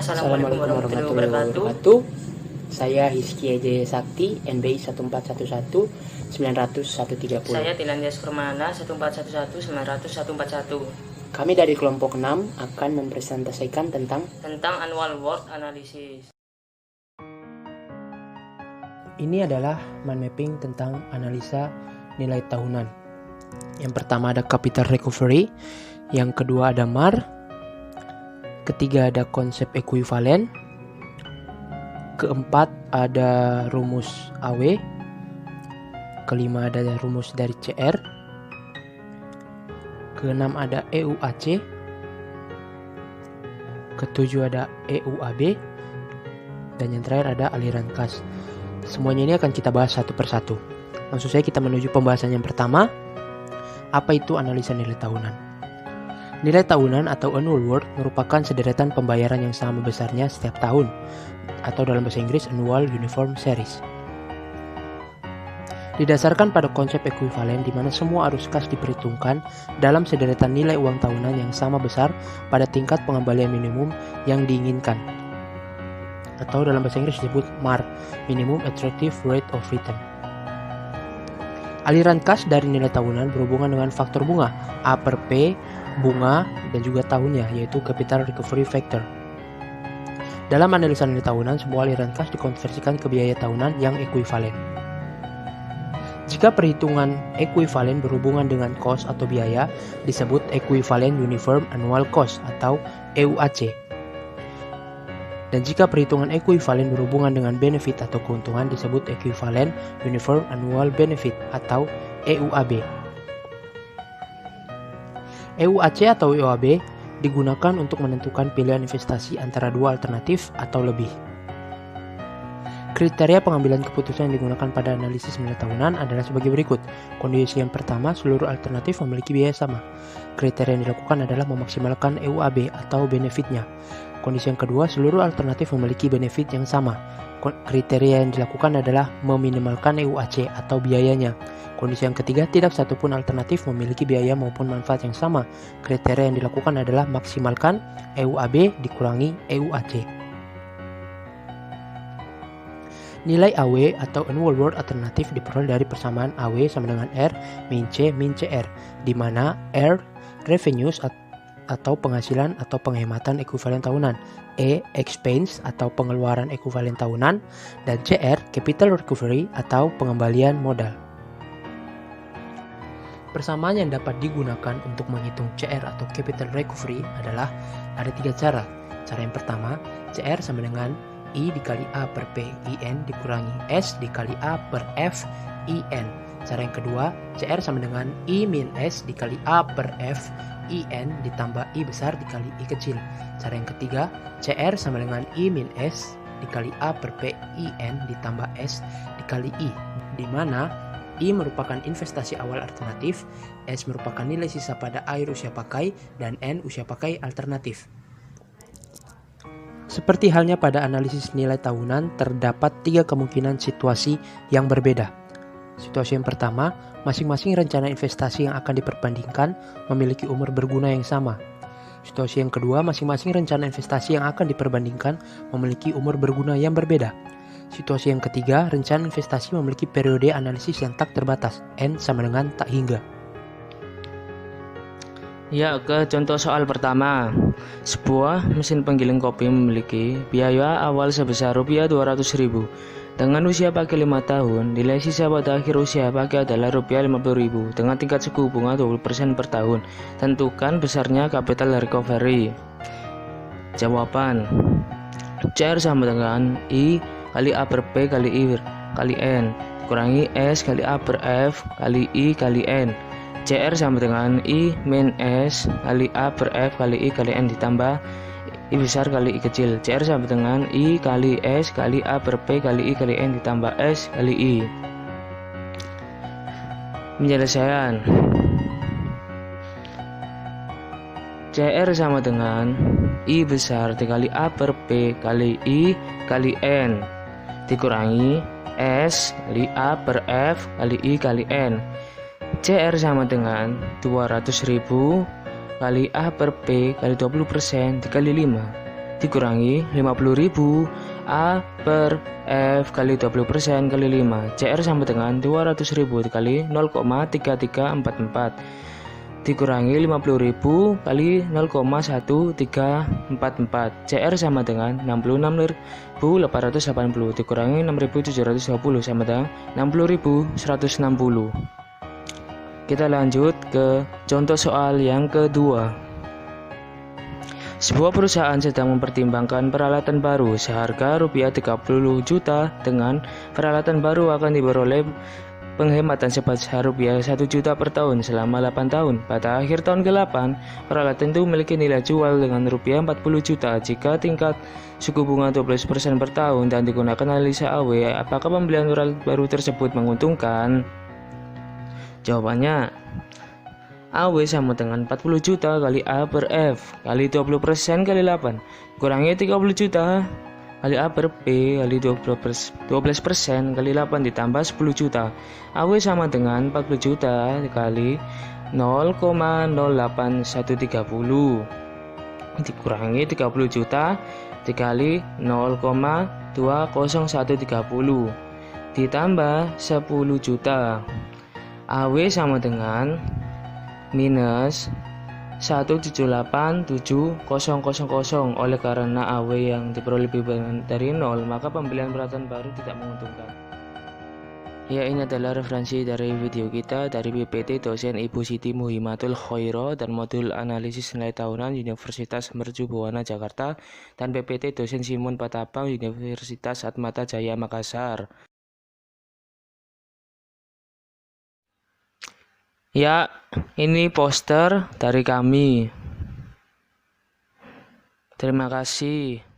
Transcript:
Assalamualaikum warahmatullahi wabarakatuh. Saya Hizki Ejaya Sakti, NBI 1411900-130. Saya Tilandias Permana 1411900-141. Kami dari kelompok 6 akan mempresentasikan tentang Annual Work Analysis. Ini adalah mind mapping tentang analisa nilai tahunan. Yang pertama ada capital recovery, yang kedua ada MAR, ketiga ada konsep ekuivalen, keempat ada rumus AW, kelima ada rumus dari CR, keenam ada EUAC, ketujuh ada EUAB, dan yang terakhir ada aliran kas. Semuanya ini akan kita bahas satu persatu. Langsung saja kita menuju pembahasan yang pertama. Apa itu analisa nilai tahunan? Nilai tahunan atau annual work merupakan sederetan pembayaran yang sama besarnya setiap tahun, atau dalam bahasa Inggris annual uniform series. Didasarkan pada konsep ekuivalen di mana semua arus kas diperhitungkan dalam sederetan nilai uang tahunan yang sama besar pada tingkat pengembalian minimum yang diinginkan, atau dalam bahasa Inggris disebut MAR, Minimum Attractive Rate of Return. Aliran kas dari nilai tahunan berhubungan dengan faktor bunga A per P, bunga, dan juga tahunnya, yaitu Capital Recovery Factor. Dalam analisa nilai tahunan, semua aliran kas dikonversikan ke biaya tahunan yang ekuivalen. Jika perhitungan ekuivalen berhubungan dengan cost atau biaya, disebut Equivalent Uniform Annual Cost atau EUAC. Dan jika perhitungan ekuivalen berhubungan dengan benefit atau keuntungan, disebut Equivalent Uniform Annual Benefit atau EUAB. EUAC atau EUAB digunakan untuk menentukan pilihan investasi antara dua alternatif atau lebih. Kriteria pengambilan keputusan yang digunakan pada analisis nilai tahunan adalah sebagai berikut. Kondisi yang pertama, seluruh alternatif memiliki biaya sama. Kriteria yang dilakukan adalah memaksimalkan EUAB atau benefitnya. Kondisi yang kedua, seluruh alternatif memiliki benefit yang sama. Kriteria yang dilakukan adalah meminimalkan EUAC atau biayanya. Kondisi yang ketiga, tidak satupun alternatif memiliki biaya maupun manfaat yang sama. Kriteria yang dilakukan adalah maksimalkan EUAB dikurangi EUAC. Nilai AW atau Annual Work Alternatif diperoleh dari persamaan AW sama dengan R min C min CR, di mana R revenues atau penghasilan atau penghematan ekuivalen tahunan, E expense atau pengeluaran ekuivalen tahunan, dan CR capital recovery atau pengembalian modal. Persamaan yang dapat digunakan untuk menghitung CR atau capital recovery adalah ada tiga cara. Cara yang pertama, CR sama dengan I dikali A per P IN dikurangi S dikali A per F IN. Cara yang kedua, CR sama dengan I min S dikali A per F IN ditambah I besar dikali I kecil. Cara yang ketiga, CR sama dengan I min S dikali A per P IN ditambah S dikali I, di mana I merupakan investasi awal alternatif, S merupakan nilai sisa pada akhir usia pakai, dan N usia pakai alternatif. Seperti halnya pada analisis nilai tahunan, terdapat tiga kemungkinan situasi yang berbeda. Situasi yang pertama, masing-masing rencana investasi yang akan diperbandingkan memiliki umur berguna yang sama. Situasi yang kedua, masing-masing rencana investasi yang akan diperbandingkan memiliki umur berguna yang berbeda. Situasi yang ketiga, rencana investasi memiliki periode analisis yang tak terbatas, N sama dengan tak hingga. Ya, ke contoh soal pertama. Sebuah mesin penggiling kopi memiliki biaya awal sebesar Rp200.000. Dengan usia pakai 5 tahun, nilai sisa pada akhir usia pakai adalah Rp50.000 dengan tingkat suku bunga 20% per tahun. Tentukan besarnya capital recovery. Jawaban: CR sama dengan I kali A per P kali I kali N kurangi S kali A per F kali I kali N. CR sama dengan I min S kali A per F kali I kali N ditambah I besar kali I kecil. CR sama dengan I kali S kali A per P kali I kali N ditambah S kali I. Penyelesaian. CR sama dengan I besar dikali A per P kali I kali N dikurangi S kali A per F kali I kali N. CR sama dengan 200.000 kali A per P kali 20% dikali 5 dikurangi 50.000 A per F kali 20% kali 5. CR sama dengan 200.000 dikali 0,3344 dikurangi 50.000 kali 0,1344. CR sama dengan 66.880 dikurangi 6.720 sama dengan 60.160. Kita lanjut ke contoh soal yang kedua. Sebuah perusahaan sedang mempertimbangkan peralatan baru seharga rupiah 30 juta. Dengan peralatan baru akan diperoleh penghematan sebesar rupiah 1 juta per tahun selama 8 tahun. Pada akhir tahun ke-8, peralatan itu memiliki nilai jual dengan rupiah 40 juta. Jika tingkat suku bunga 12% per tahun dan digunakan analisa AW, apakah pembelian peralatan baru tersebut menguntungkan? Jawabannya, AW sama dengan 40 juta kali A per F kali 20% kali 8 kurangi 30 juta kali A per P kali 12% kali 8 ditambah 10 juta. AW sama dengan 40 juta kali 0,08130 dikurangi 30 juta dikali 0,20130 ditambah 10 juta. AW sama dengan minus 1787000. Oleh karena AW yang diperoleh lebih banyak dari 0, maka pembelian peralatan baru tidak menguntungkan. Ya, ini adalah referensi dari video kita dari PPT dosen Ibu Siti Muhimatul Khoiro dan modul analisis nilai tahunan Universitas Mercu Buana Jakarta dan PPT dosen Simon Patapang Universitas Atmata Jaya Makassar. Ya, ini poster dari kami. Terima kasih.